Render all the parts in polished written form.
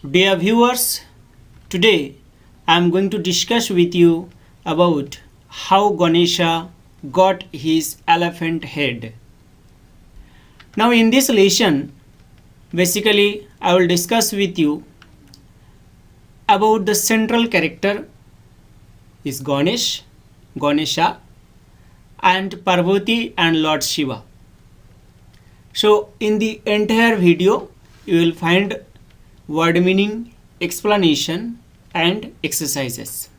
Dear viewers, today I am going to discuss with you about how Ganesha got his elephant head. Now, in this lesson, basically, I will discuss with you about the central character is Ganesha, and Parvati and Lord Shiva. So, in the entire video, you will find word meaning, explanation, and exercises.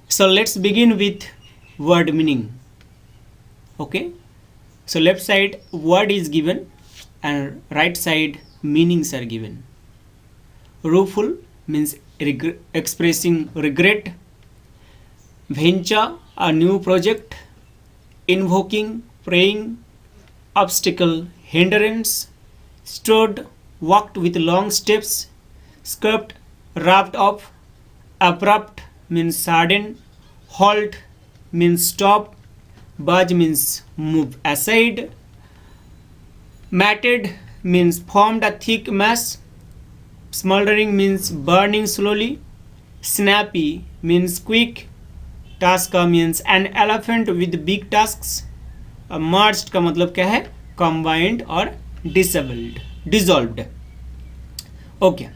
So, let's begin with word meaning. Okay, so left side word is given and right side meanings are given. Rueful means expressing regret. Venture, a new project. Invoking, praying. Obstacle, hindrance. Stood, walked with long steps. Sculpt, wrapped up. Abrupt means sudden. Halt means stop. Budge means move aside. Matted means formed a thick mass. Smoldering means burning slowly. Snappy means quick. Taska means an elephant with big tusks. Merged का मतलब क्या है? Combined और dissolved. Okay.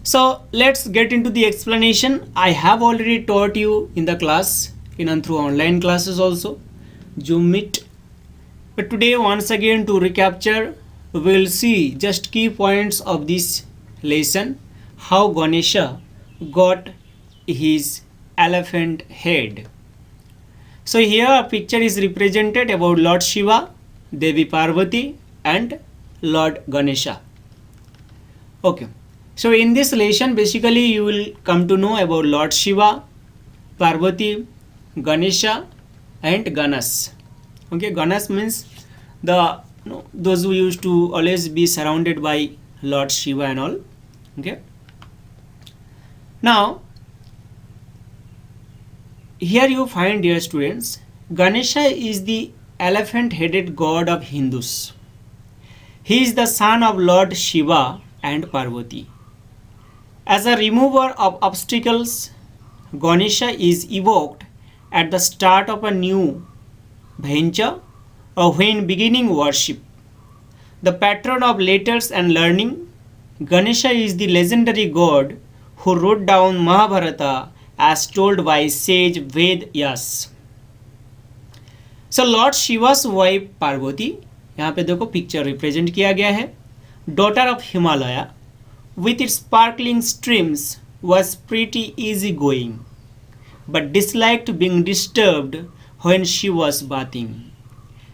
So let's get into the explanation. I have already taught you in the class, in and through online classes also, Zoom Meet. But today once again to recapture, we will see just key points of this lesson, how Ganesha got his elephant head. So here a picture is represented about Lord Shiva, Devi Parvati and Lord Ganesha. Okay. So in this lesson basically you will come to know about Lord Shiva, Parvati, Ganesha and Ganas. Okay, Ganas means those who used to always be surrounded by Lord Shiva and all. Okay. Now here you find, dear students, Ganesha is the elephant-headed god of Hindus. He is the son of Lord Shiva and Parvati. As a remover of obstacles, Ganesha is evoked at the start of a new venture or when beginning worship. The patron of letters and learning, Ganesha is the legendary god who wrote down Mahabharata as told by sage Ved Yas. So Lord Shiva's wife Parvati, यहाँ पे देखो picture represent किया गया है, daughter of Himalaya, with its sparkling streams was pretty easy going, but disliked being disturbed when she was bathing.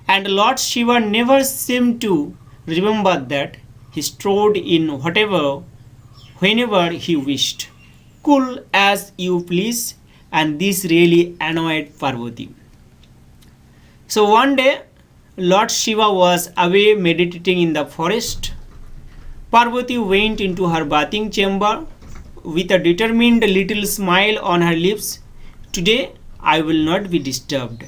And Lord Shiva never seemed to remember that he strode in whenever he wished. Cool as you please, and this really annoyed Parvati. So one day, Lord Shiva was away meditating in the forest. Parvati went into her bathing chamber with a determined little smile on her lips. Today, I will not be disturbed,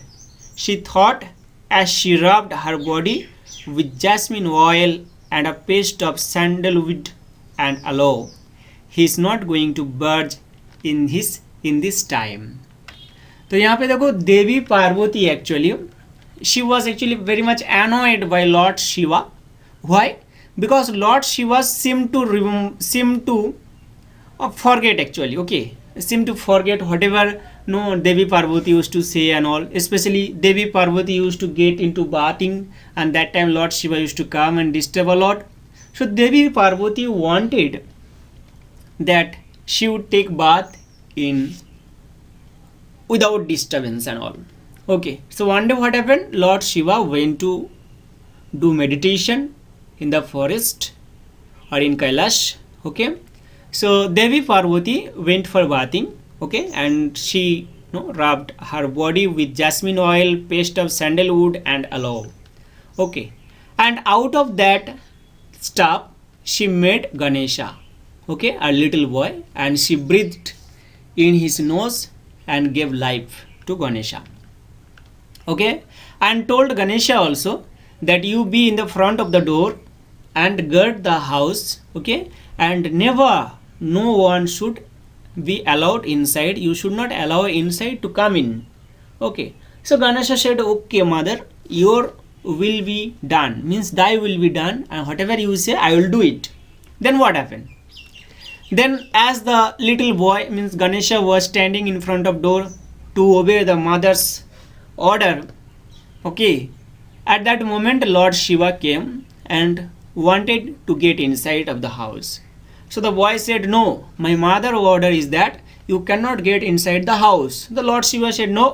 she thought as she rubbed her body with jasmine oil and a paste of sandalwood and aloe. He is not going to budge in this time. तो यहाँ पे देखो देवी Parvati actually she was actually very much annoyed by Lord Shiva. Why? Because Lord Shiva seemed to forget actually. Okay, seemed to forget whatever Devi Parvati used to say and all. Especially Devi Parvati used to get into bathing, and that time Lord Shiva used to come and disturb a lot. So Devi Parvati wanted that she would take bath in without disturbance and all. Okay, so one day what happened? Lord Shiva went to do meditation in the forest or in Kailash. Okay, so Devi Parvati went for bathing. Okay, and she rubbed her body with jasmine oil, paste of sandalwood and aloe. Okay, and out of that stuff she made Ganesha. Okay, a little boy, and she breathed in his nose and gave life to Ganesha. Okay, and told Ganesha also that you be in the front of the door and guard the house, okay, and never no one should be allowed inside. You should not allow inside to come in. Okay, so Ganesha said, okay mother, your will be done, means thy will be done, and whatever you say I will do it. Then what happened? Then as the little boy, means Ganesha was standing in front of door to obey the mother's order, okay, at that moment Lord Shiva came and wanted to get inside of the house. So the boy said, no, my mother order is that you cannot get inside the house. The Lord Shiva said, no,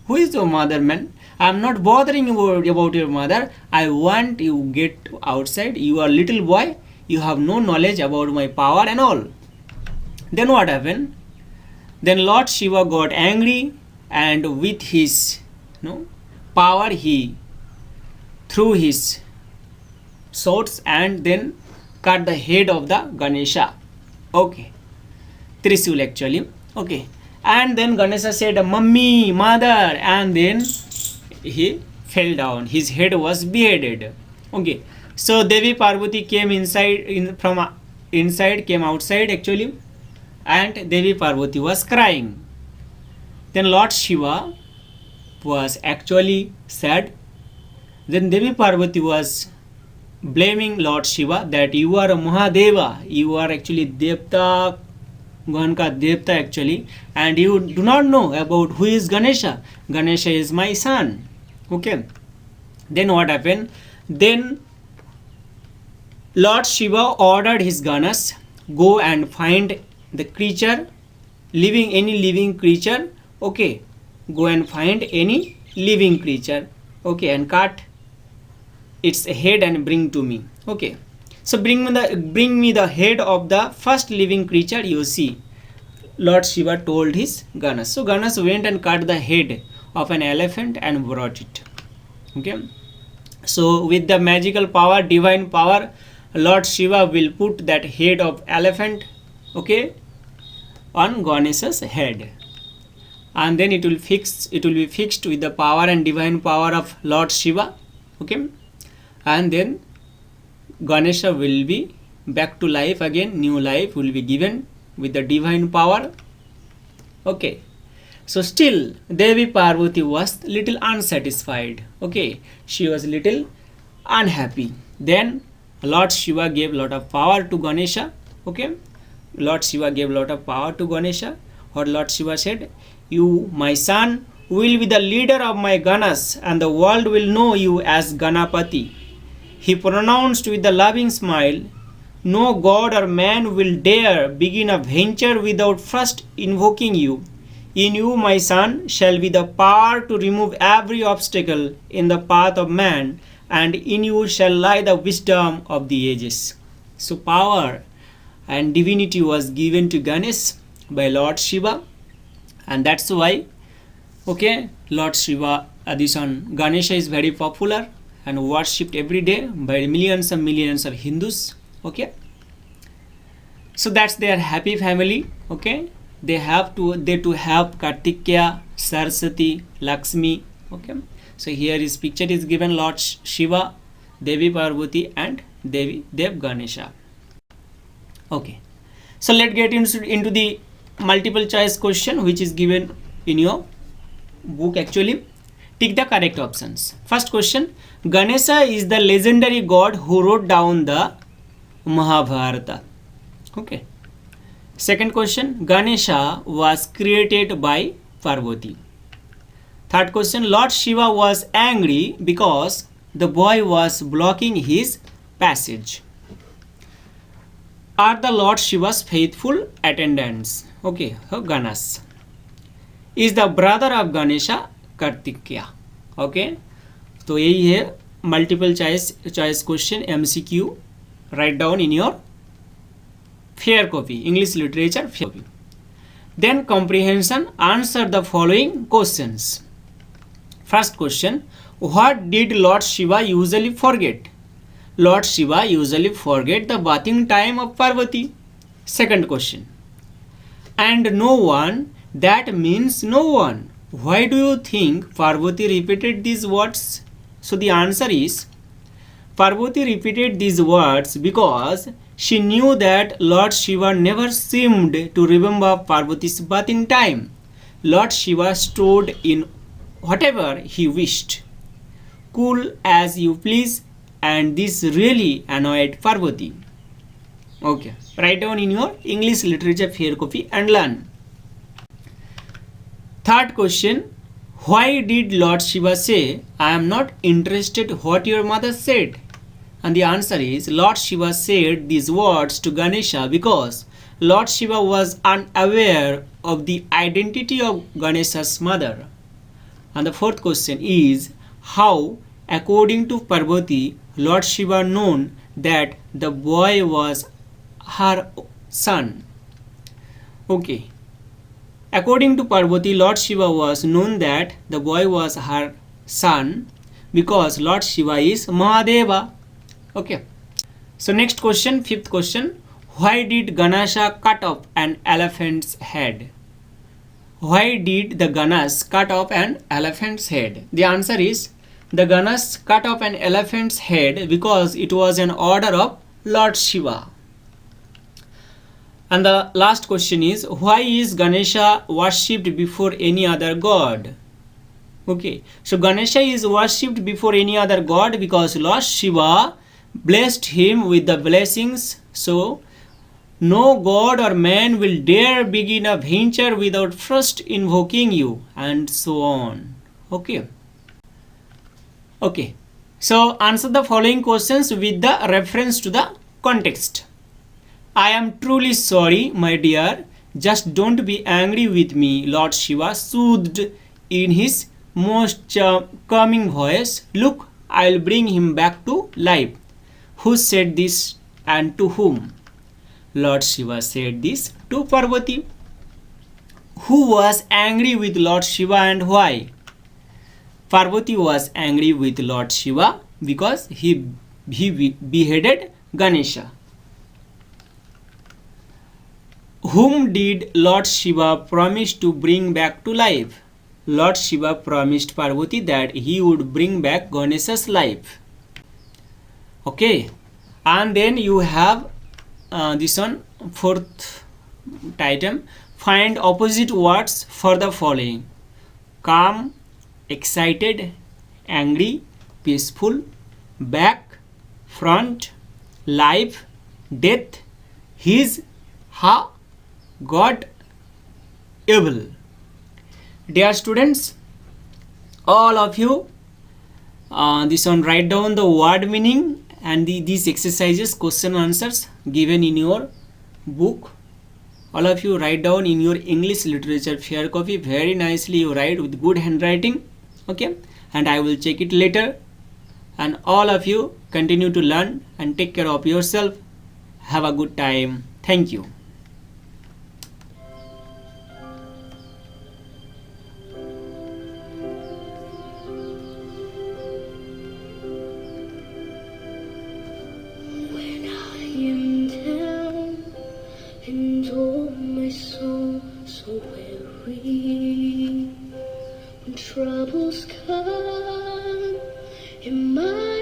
who is your mother, man? I am not bothering about your mother. I want you get outside. You are little boy. You have no knowledge about my power and all. Then what happened? Then Lord Shiva got angry, and with his power he threw his swords and then cut the head of the Ganesha. Okay, Trishul actually. Okay, and then Ganesha said, mummy, mother, and then he fell down. His head was beheaded. Okay, so Devi Parvati came inside, from inside came outside actually, and Devi Parvati was crying. Then Lord Shiva was actually sad. Then Devi Parvati was blaming Lord Shiva that you are a Mahadeva, you are actually Devta, Gahan ka Devta actually, and you do not know about who is Ganesha. Ganesha is my son. Okay. Then what happened? Then Lord Shiva ordered his Ganas, go and find the creature, any living creature, okay, go and find any living creature, okay, and cut its head and bring to me. Okay, so bring me the head of the first living creature you see, Lord Shiva told his Ganas. So Ganas went and cut the head of an elephant and brought it. Okay, so with the magical power, divine power, Lord Shiva will put that head of elephant, okay, on Ganesha's head, and then it will be fixed with the power and divine power of Lord Shiva. Okay, and then Ganesha will be back to life again. New life will be given with the divine power. Okay, so still Devi Parvati was little unsatisfied. Okay, she was little unhappy. Then Lord Shiva gave lot of power to Ganesha. Okay, Lord Shiva gave lot of power to Ganesha. What Lord Shiva said, you, my son, will be the leader of my Ganas, and the world will know you as Ganapati. He pronounced with a loving smile, no god or man will dare begin a venture without first invoking you. In you, my son, shall be the power to remove every obstacle in the path of man, and in you shall lie the wisdom of the ages. So power and divinity was given to Ganesh by Lord Shiva, and that's why, okay, Lord Shiva, Adison, Ganesha is very popular and worshipped every day by millions and millions of Hindus. Okay, so that's their happy family. Okay, they have Kartikeya, Saraswati, Lakshmi. Okay, so here his picture is given, Lord Shiva, Devi Parvati, and Dev Ganesha. Okay, so let's get into the multiple choice question which is given in your book actually. Take the correct options. First question, Ganesha is the legendary god who wrote down the Mahabharata. Okay. Second question, Ganesha was created by Parvati. Third question, Lord Shiva was angry because the boy was blocking his passage. Are the Lord Shiva's faithful attendants? Okay, Ganas. Is the brother of Ganesha Kartikeya? Okay, तो यही है multiple choice question MCQ. Write down in your fair copy, English literature fair copy. Then comprehension, answer the following questions. First question, what did Lord Shiva usually forget? Lord Shiva usually forget the bathing time of Parvati. Second question, and no one, that means no one. Why do you think Parvati repeated these words? So the answer is, Parvati repeated these words because she knew that Lord Shiva never seemed to remember Parvati's bathing time. Lord Shiva stood in whatever he wished, cool as you please, and this really annoyed Parvati. Okay, write down in your English literature fair copy and learn. Third question, why did Lord Shiva say, I am not interested what your mother said? And the answer is, Lord Shiva said these words to Ganesha because Lord Shiva was unaware of the identity of Ganesha's mother. And the fourth question is, how, according to Parvati, Lord Shiva known that the boy was her son? Okay. According to Parvati, Lord Shiva was known that the boy was her son because Lord Shiva is Mahadeva. Okay. So next question, fifth question. Why did Ganesha cut off an elephant's head? Why did the Ganesh cut off an elephant's head? The answer is, the Ganesh cut off an elephant's head because it was an order of Lord Shiva. And the last question is, why is Ganesha worshipped before any other god? Okay, so Ganesha is worshipped before any other god because Lord Shiva blessed him with the blessings. So no god or man will dare begin a venture without first invoking you, and so on. Okay. Okay. So answer the following questions with the reference to the context. I am truly sorry, my dear. Just don't be angry with me, Lord Shiva soothed in his most calming voice. Look, I'll bring him back to life. Who said this and to whom? Lord Shiva said this to Parvati. Who was angry with Lord Shiva and why? Parvati was angry with Lord Shiva because he beheaded Ganesha. Whom did Lord Shiva promise to bring back to life? Lord Shiva promised Parvati that he would bring back Ganesha's life. Okay, and then you have this one, fourth item. Find opposite words for the following: calm, excited, angry, peaceful, back, front, life, death, his, ha, God, evil. Dear students, all of you, this one, write down the word meaning and these exercises, question answers given in your book. All of you write down in your English literature fair copy. Very nicely you write with good handwriting. Okay, and I will check it later. And all of you continue to learn and take care of yourself. Have a good time. Thank you. And oh, my soul so weary, when troubles come in my